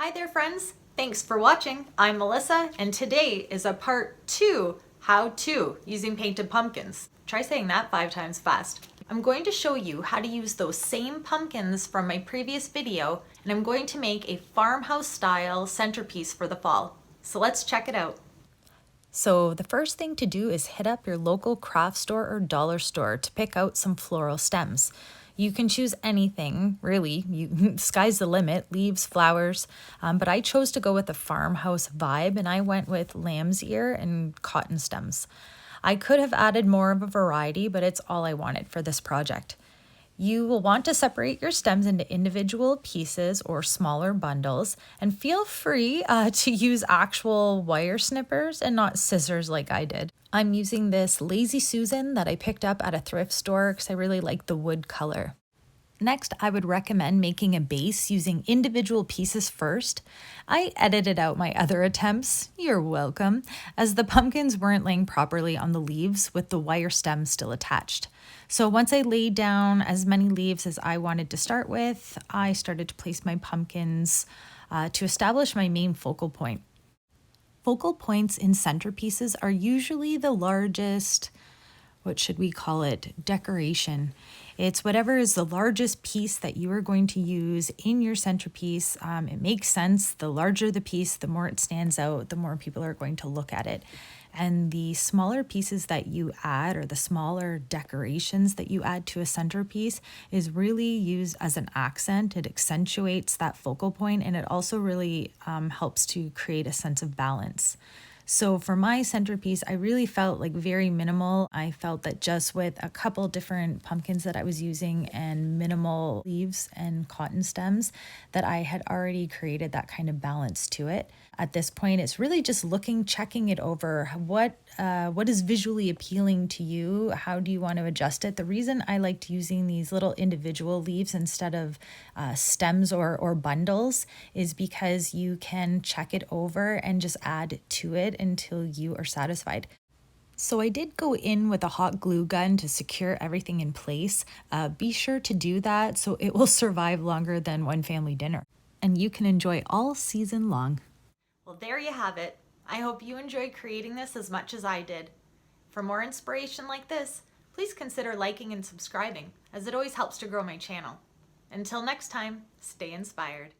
Hi there friends, thanks for watching. I'm Melissa and today is a part 2 how-to using painted pumpkins. Try saying that 5 times fast. I'm going to show you how to use those same pumpkins from my previous video and I'm going to make a farmhouse style centerpiece for the fall. So let's check it out. So the first thing to do is hit up your local craft store or dollar store to pick out some floral stems. You can choose anything, really. Sky's the limit, leaves, flowers, but I chose to go with the farmhouse vibe and I went with lamb's ear and cotton stems. I could have added more of a variety, but it's all I wanted for this project. You will want to separate your stems into individual pieces or smaller bundles, and feel free to use actual wire snippers and not scissors like I did. I'm using this Lazy Susan that I picked up at a thrift store because I really like the wood color. Next, I would recommend making a base using individual pieces first. I edited out my other attempts, you're welcome, as the pumpkins weren't laying properly on the leaves with the wire stem still attached. So once I laid down as many leaves as I wanted to start with, I started to place my pumpkins to establish my main focal point. Focal points in centerpieces are usually the largest, what should we call it, decoration. It's whatever is the largest piece that you are going to use in your centerpiece. It makes sense. The larger the piece, the more it stands out, the more people are going to look at it. And the smaller pieces that you add, or the smaller decorations that you add to a centerpiece, is really used as an accent. It accentuates that focal point, and it also really helps to create a sense of balance. So for my centerpiece, I really felt like very minimal. I felt that just with a couple different pumpkins that I was using and minimal leaves and cotton stems, that I had already created that kind of balance to it. At this point, it's really just checking it over. What is visually appealing to you? How do you want to adjust it? The reason I liked using these little individual leaves instead of stems or bundles is because you can check it over and just add to it until you are satisfied. So I did go in with a hot glue gun to secure everything in place. Be sure to do that so it will survive longer than one family dinner. And you can enjoy all season long. Well, there you have it. I hope you enjoyed creating this as much as I did. For more inspiration like this, please consider liking and subscribing, as it always helps to grow my channel. Until next time, stay inspired.